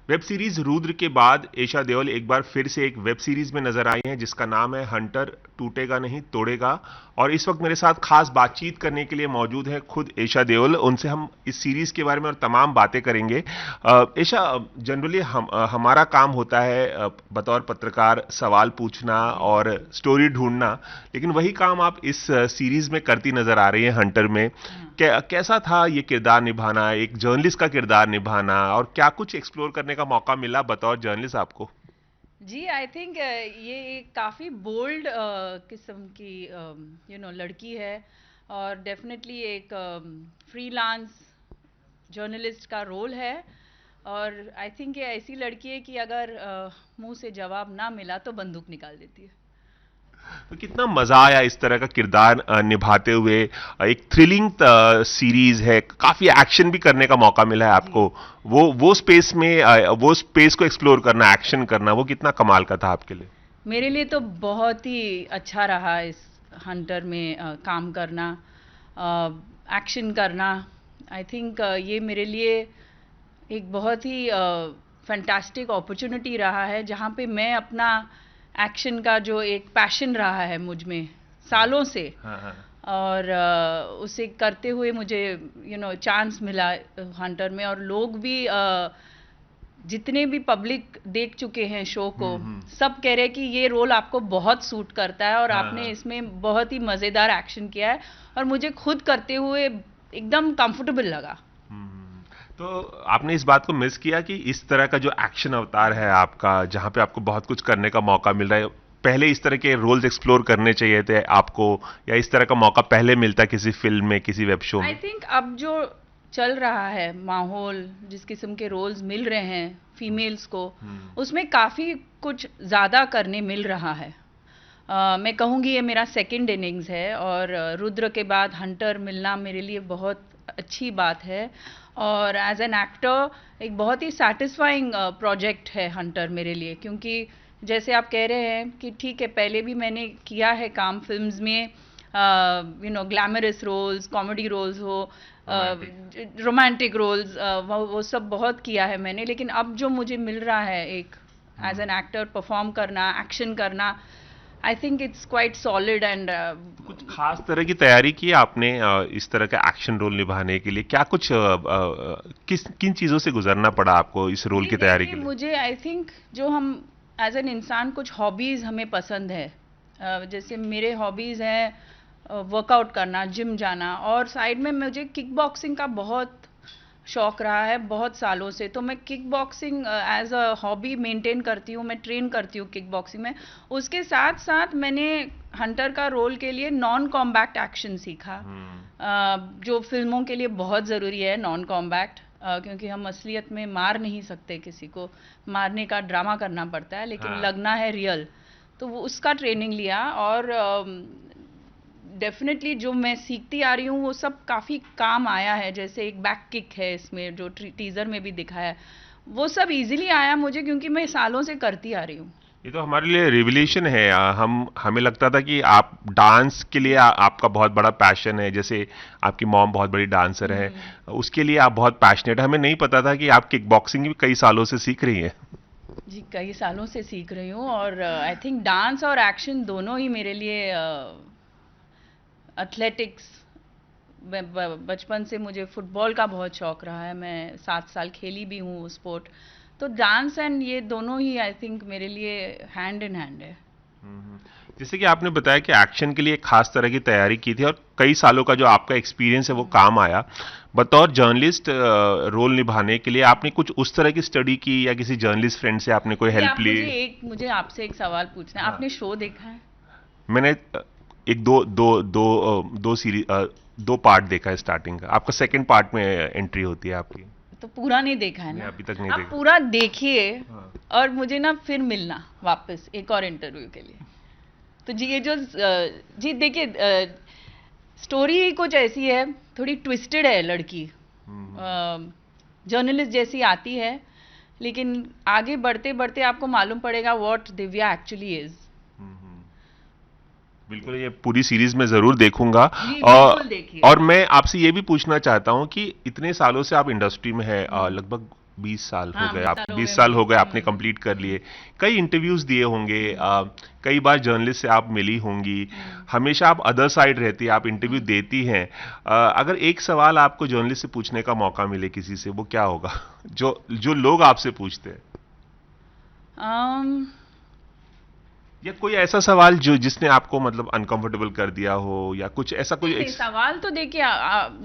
Web series Rudra के बाद ईशा देओल एक बार फिर से एक वेब सीरीज में नजर आई हैं जिसका नाम है हंटर, टूटेगा नहीं तोड़ेगा। और इस वक्त मेरे साथ खास बातचीत करने के लिए मौजूद है खुद ईशा देओल। उनसे हम इस सीरीज के बारे में और तमाम बातें करेंगे। ईशा, जनरली हमारा काम होता है बतौर पत्रकार सवाल पूछना और स्टोरी ढूंढना, लेकिन वही काम आप इस सीरीज में करती नजर आ रही है हंटर में। कैसा था ये किरदार निभाना, एक जर्नलिस्ट का किरदार निभाना, और क्या कुछ एक्सप्लोर करने का मौका मिला बतौर जर्नलिस्ट आपको? जी, आई थिंक ये एक काफ़ी बोल्ड किस्म की लड़की है, और डेफिनेटली एक फ्रीलांस जर्नलिस्ट का रोल है। और आई थिंक ये ऐसी लड़की है कि अगर मुंह से जवाब ना मिला तो बंदूक निकाल देती है। तो कितना मजा आया इस तरह का किरदार निभाते हुए? एक थ्रिलिंग सीरीज है, काफी एक्शन भी करने का मौका मिला है जी, आपको। वो स्पेस में वो स्पेस को एक्सप्लोर करना, एक्शन करना, वो कितना कमाल का था आपके लिए? मेरे लिए तो बहुत ही अच्छा रहा इस हंटर में काम करना, एक्शन करना। आई थिंक ये मेरे लिए एक बहुत ही फैंटास्टिक अपॉर्चुनिटी रहा है, जहाँ पे मैं अपना एक्शन का जो एक पैशन रहा है मुझ में सालों से, हाँ, हाँ। और उसे करते हुए मुझे चांस मिला हंटर में। और लोग भी जितने भी पब्लिक देख चुके हैं शो को, सब कह रहे हैं कि ये रोल आपको बहुत सूट करता है और हाँ, आपने हाँ। इसमें बहुत ही मज़ेदार एक्शन किया है, और मुझे खुद करते हुए एकदम कंफर्टेबल लगा। हम्म। तो आपने इस बात को मिस किया कि इस तरह का जो एक्शन अवतार है आपका, जहां पे आपको बहुत कुछ करने का मौका मिल रहा है, पहले इस तरह के रोल्स एक्सप्लोर करने चाहिए थे आपको, या इस तरह का मौका पहले मिलता किसी फिल्म में, किसी वेब शो आई में? थिंक अब जो चल रहा है माहौल, जिस किस्म के रोल्स मिल रहे हैं फीमेल्स को, उसमें काफ़ी कुछ ज़्यादा करने मिल रहा है। मैं कहूँगी ये मेरा सेकंड इनिंग्स है, और रुद्र के बाद हंटर मिलना मेरे लिए बहुत अच्छी बात है। और एज एन एक्टर एक बहुत ही सेटिस्फाइंग प्रोजेक्ट है हंटर मेरे लिए, क्योंकि जैसे आप कह रहे हैं कि ठीक है, पहले भी मैंने किया है काम फिल्म्स में, ग्लैमरस रोल्स, कॉमेडी रोल्स हो, रोमांटिक। रोमांटिक रोल्स, वो सब बहुत किया है मैंने। लेकिन अब जो मुझे मिल रहा है एक एज एन एक्टर परफॉर्म करना, एक्शन करना, I think it's quite solid. And कुछ खास तरह की तैयारी की है आपने इस तरह का एक्शन रोल निभाने के लिए? क्या कुछ किन चीजों से गुजरना पड़ा आपको इस रोल जी की तैयारी देखिए, के लिए? मुझे आई थिंक जो हम एज एन इंसान कुछ हॉबीज़ हमें पसंद है। जैसे मेरे हॉबीज़ हैं वर्कआउट करना, जिम जाना, और साइड में मुझे किक बॉक्सिंग का बहुत शौक रहा है बहुत सालों से। तो मैं kick boxing as a hobby maintain करती हूँ, मैं ट्रेन करती हूँ किक बॉक्सिंग में। उसके साथ साथ मैंने हंटर का रोल के लिए नॉन कॉम्बैक्ट एक्शन सीखा, जो फिल्मों के लिए बहुत ज़रूरी है नॉन कॉम्बैक्ट, क्योंकि हम असलियत में मार नहीं सकते किसी को, मारने का ड्रामा करना पड़ता है, लेकिन हाँ। लगना है रियल। तो वो उसका ट्रेनिंग लिया, और डेफिनेटली जो मैं सीखती आ रही हूँ वो सब काफ़ी काम आया है। जैसे एक बैक किक है इसमें, जो टीज़र में भी दिखाया है, वो सब इजीली आया मुझे, क्योंकि मैं सालों से करती आ रही हूँ। ये तो हमारे लिए रिवलेशन है। हमें लगता था कि आप डांस के लिए आपका बहुत बड़ा पैशन है, जैसे आपकी मॉम बहुत बड़ी डांसर है, उसके लिए आप बहुत पैशनेट है। हमें नहीं पता था कि आप किक बॉक्सिंग भी कई सालों से सीख रही हैं। जी, कई सालों से सीख रही हूँ, और आई थिंक डांस और एक्शन दोनों ही मेरे लिए एथलेटिक्स, बचपन से मुझे फुटबॉल का बहुत शौक रहा है, मैं 7 साल खेली भी हूँ वो स्पोर्ट। तो डांस एंड ये दोनों ही आई थिंक मेरे लिए हैंड इन हैंड है। हम्म। जैसे कि आपने बताया कि एक्शन के लिए एक खास तरह की तैयारी की थी और कई सालों का जो आपका एक्सपीरियंस है वो काम आया। बतौर जर्नलिस्ट रोल निभाने के लिए आपने कुछ उस तरह की स्टडी की, या किसी जर्नलिस्ट फ्रेंड से आपने कोई जी, हेल्प आप ली? मुझे आपसे एक सवाल पूछना है। हाँ। आपने शो देखा है? मैंने एक दो दो दो दो सीरीज, दो पार्ट देखा है स्टार्टिंग का। आपका सेकंड पार्ट में एंट्री होती है आपकी। तो पूरा नहीं देखा है नहीं, ना? अभी तक नहीं आप देखा। पूरा देखिए, हाँ। और मुझे ना फिर मिलना वापस एक और इंटरव्यू के लिए। तो जी, ये जो जी देखिए, स्टोरी ही कुछ ऐसी है, थोड़ी ट्विस्टेड है लड़की, जर्नलिस्ट जैसी आती है, लेकिन आगे बढ़ते बढ़ते आपको मालूम पड़ेगा व्हाट दिव्या एक्चुअली इज। बिल्कुल, ये पूरी सीरीज मैं जरूर देखूंगा। जी, और बिल्कुल देखिए। और मैं आपसे ये भी पूछना चाहता हूँ कि इतने सालों से आप इंडस्ट्री में हैं, लगभग 20 साल हो हाँ, गए 20 आप, साल हो 20 गए साल हो मुझे। गए आपने कंप्लीट कर लिए, कई इंटरव्यूज दिए होंगे, कई बार जर्नलिस्ट से आप मिली होंगी, हमेशा आप अदर साइड रहती है, आप इंटरव्यू देती हैं। अगर एक सवाल आपको जर्नलिस्ट से पूछने का मौका मिले किसी से, वो क्या होगा जो जो लोग आपसे पूछते हैं, um, या कोई ऐसा सवाल जो जिसने आपको मतलब अनकंफर्टेबल कर दिया हो, या कुछ ऐसा कोई नहीं नहीं, सवाल तो देखिए,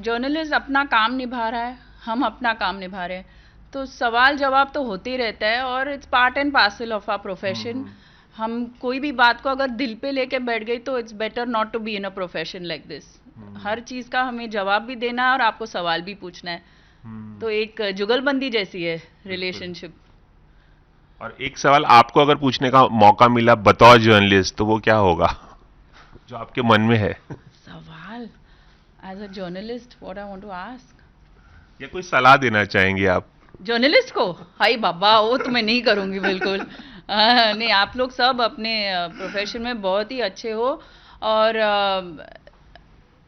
जर्नलिस्ट अपना काम निभा रहा है, हम अपना काम निभा रहे हैं, तो सवाल जवाब तो होते ही रहता है, और it's part and parcel of our profession. हम कोई भी बात को अगर दिल पे लेके बैठ गई तो it's better not to be in a profession like this. हर चीज का हमें जवाब भी देना है और आपको सवाल भी पूछना है, तो एक जुगलबंदी जैसी है रिलेशनशिप। और एक सवाल आपको अगर पूछने का मौका मिला बतौर जर्नलिस्ट, तो वो क्या होगा जो आपके मन में है? सवाल as a journalist what I want to ask, या कोई सलाह देना चाहेंगे आप? जर्नलिस्ट को? हाय बाबा, वो तो मैं नहीं करूंगी बिल्कुल। नहीं, आप लोग सब अपने प्रोफेशन में बहुत ही अच्छे हो, और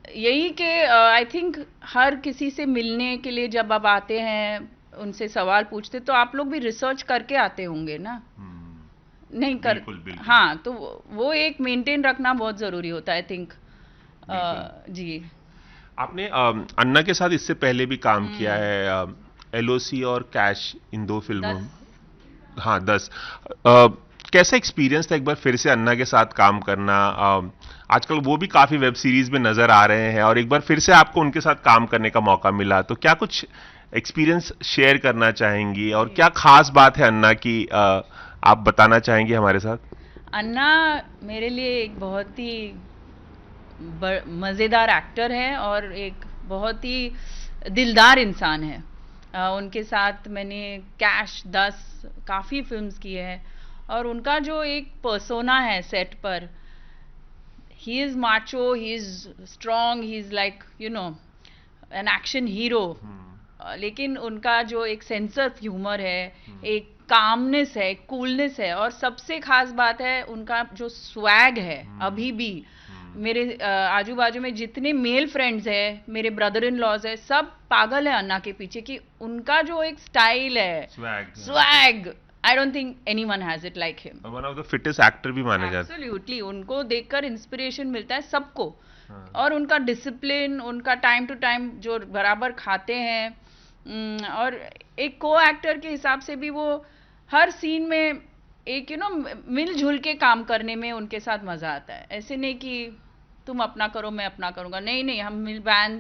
यही कि आई थिंक हर किसी से मिलने के लिए जब आप आते हैं, उनसे सवाल पूछते, तो आप लोग भी रिसर्च करके आते होंगे ना? नहीं कर, बिल्कुल, बिल्कुल। हाँ, तो वो एक मेंटेन रखना बहुत जरूरी होता है आई थिंक। जी। आपने अन्ना के साथ इससे पहले भी काम किया है, एलओसी और कैश, इन 2 फिल्मों। 10 हाँ, 10। कैसा एक्सपीरियंस था एक बार फिर से अन्ना के साथ काम करना? आजकल वो भी काफी वेब सीरीज में नजर आ रहे हैं, और एक बार फिर से आपको उनके साथ काम करने का मौका मिला, तो क्या कुछ एक्सपीरियंस शेयर करना चाहेंगी, और क्या खास बात है अन्ना की, आप बताना चाहेंगी हमारे साथ? अन्ना मेरे लिए एक बहुत ही मज़ेदार एक्टर है, और एक बहुत ही दिलदार इंसान है। उनके साथ मैंने कैश, 10 काफ़ी फिल्म्स की है, और उनका जो एक पर्सोना है सेट पर, he is macho, he is strong, he is like an action hero, लेकिन उनका जो एक सेंस ऑफ ह्यूमर है, एक कामनेस है, कूलनेस है, और सबसे खास बात है उनका जो स्वैग है। अभी भी मेरे आजू बाजू में जितने मेल फ्रेंड्स हैं, मेरे ब्रदर इन लॉज है, सब पागल है अन्ना के पीछे, कि उनका जो एक स्टाइल है, swag, I don't think anyone has it like him. One of the fittest actor भी माने जाते हैं। एब्सोल्युटली, उनको देखकर इंस्पिरेशन मिलता है सबको। और उनका डिसिप्लिन, उनका टाइम टू टाइम जो बराबर खाते हैं, और एक को एक्टर के हिसाब से भी वो हर सीन में एक मिलजुल के काम करने में उनके साथ मजा आता है। ऐसे नहीं कि तुम अपना करो मैं अपना करूंगा, नहीं नहीं, हम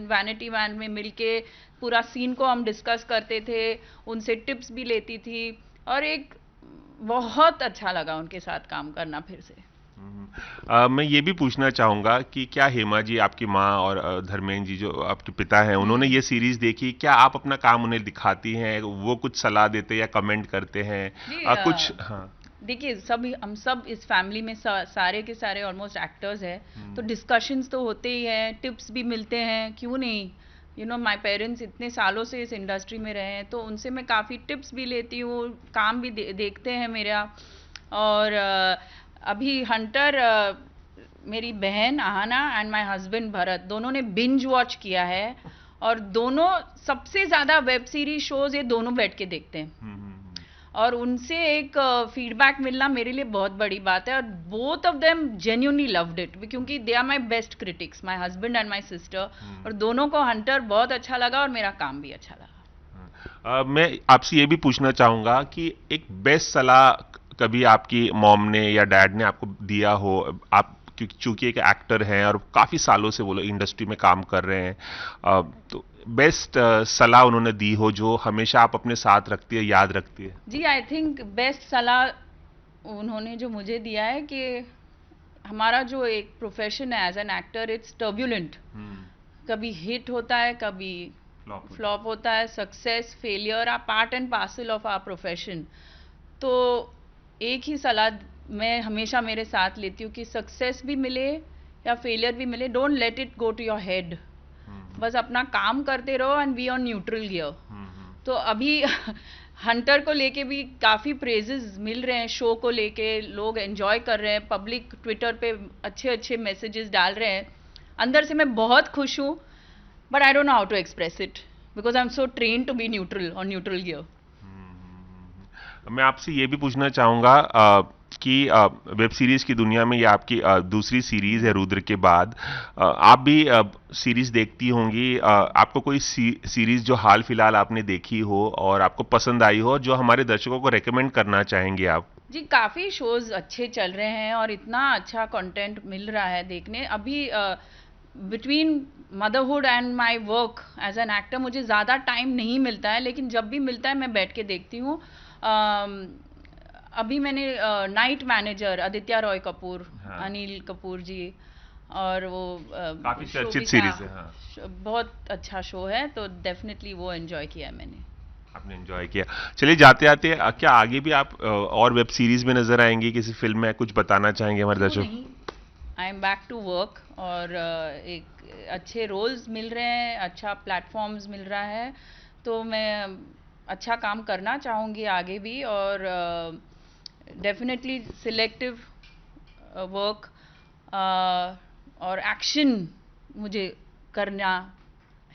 वैनिटी वैन में मिलके पूरा सीन को हम डिस्कस करते थे, उनसे टिप्स भी लेती थी, और एक बहुत अच्छा लगा उनके साथ काम करना फिर से। मैं ये भी पूछना चाहूंगा कि क्या हेमा जी, आपकी माँ, और धर्मेंद्र जी जो आपके पिता हैं, उन्होंने ये सीरीज देखी, क्या आप अपना काम उन्हें दिखाती हैं, वो कुछ सलाह देते या कमेंट करते हैं? जी, कुछ? हाँ। देखिए, हम सब इस फैमिली में सारे के सारे ऑलमोस्ट एक्टर्स हैं, तो डिस्कशंस तो होते ही हैं, टिप्स भी मिलते हैं, क्यों नहीं। माय पेरेंट्स इतने सालों से इस इंडस्ट्री में रहे हैं, तो उनसे मैं काफ़ी टिप्स भी लेती हूँ, काम भी देखते हैं मेरा। और अभी हंटर, मेरी बहन Aahana and my husband Bharat, दोनों ने बिंज वॉच किया है, और दोनों सबसे ज़्यादा वेब सीरीज शोज ये दोनों बैठ के देखते हैं, और उनसे एक फीडबैक मिलना मेरे लिए बहुत बड़ी बात है, और both of them genuinely loved it, क्योंकि they are my best critics, my husband and my sister, और दोनों को हंटर बहुत अच्छा लगा और मेरा काम भी अच्छा लगा। मैं आपसे ये भी पूछना चाहूंगा कि एक बेस्ट सलाह कभी आपकी मॉम ने या डैड ने आपको दिया हो, आप चूंकि एक एक्टर हैं और काफी सालों से वो लोग इंडस्ट्री में काम कर रहे हैं, तो बेस्ट सलाह उन्होंने दी हो जो हमेशा आप अपने साथ रखती है, याद रखती है? जी, आई थिंक बेस्ट सलाह उन्होंने जो मुझे दिया है कि हमारा जो एक प्रोफेशन है as an actor, it's turbulent, कभी हिट होता है, कभी फ्लॉप होता है, success, failure are part and parcel of our profession. तो एक ही सलाह मैं हमेशा मेरे साथ लेती हूँ कि सक्सेस भी मिले या फेलियर भी मिले, don't let it go to your head, बस अपना काम करते रहो and be on neutral gear. तो अभी हंटर को लेके भी काफ़ी प्रेजेस मिल रहे हैं, शो को लेके लोग एंजॉय कर रहे हैं, पब्लिक ट्विटर पे अच्छे अच्छे मैसेजेस डाल रहे हैं, अंदर से मैं बहुत खुश हूँ, but I don't know how to express it because I am so train to be neutral और न्यूट्रल गियर। मैं आपसे ये भी पूछना चाहूँगा कि वेब सीरीज की दुनिया में ये आपकी दूसरी सीरीज है रुद्र के बाद। आप भी सीरीज देखती होंगी। आपको कोई सीरीज जो हाल फिलहाल आपने देखी हो और आपको पसंद आई हो, जो हमारे दर्शकों को रेकमेंड करना चाहेंगे आप? जी, काफ़ी शोज़ अच्छे चल रहे हैं और इतना अच्छा कंटेंट मिल रहा है देखने। अभी between motherhood and my work as an actor मुझे ज़्यादा टाइम नहीं मिलता है, लेकिन जब भी मिलता है मैं बैठ के देखती हूँ। अभी मैंने नाइट मैनेजर आदित्य रॉय कपूर, हाँ। अनिल कपूर जी, और वो काफी चर्चित शोभिता, सीरीज है। हाँ, बहुत अच्छा शो है, तो डेफिनेटली वो एंजॉय किया है मैंने। आपने एंजॉय किया। चलिए जाते आते क्या आगे भी आप और वेब सीरीज में नजर आएंगी, किसी फिल्म में कुछ बताना चाहेंगे हमारे क्यों दर्शकों? नहीं, I am back to work, और एक अच्छे रोल्स मिल रहे हैं, अच्छा प्लेटफॉर्म्स मिल रहा है, तो मैं अच्छा काम करना चाहूँगी आगे भी, और डेफिनेटली सिलेक्टिव वर्क और एक्शन मुझे करना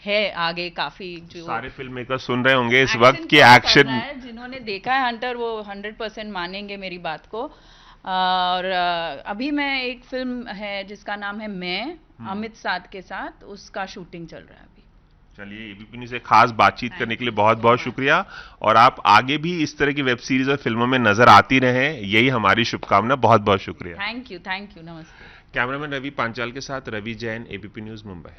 है आगे काफ़ी। जो सारे फिल्म मेकर सुन रहे होंगे इस एक्शन वक्त कि तो एक्शन। करना है, जिन्होंने देखा है हंटर वो 100% मानेंगे मेरी बात को। और अभी मैं एक फिल्म है जिसका नाम है मैं, अमित साध के साथ, उसका शूटिंग चल रहा है अभी। चलिए, एबीपी न्यूज़ से खास बातचीत करने के लिए बहुत बहुत शुक्रिया, और आप आगे भी इस तरह की वेब सीरीज और फिल्मों में नजर आती रहें, यही हमारी शुभकामना। बहुत बहुत शुक्रिया। थैंक यू, नमस्ते। कैमरामैन रवि पांचाल के साथ रवि जैन, एबीपी न्यूज़, मुंबई।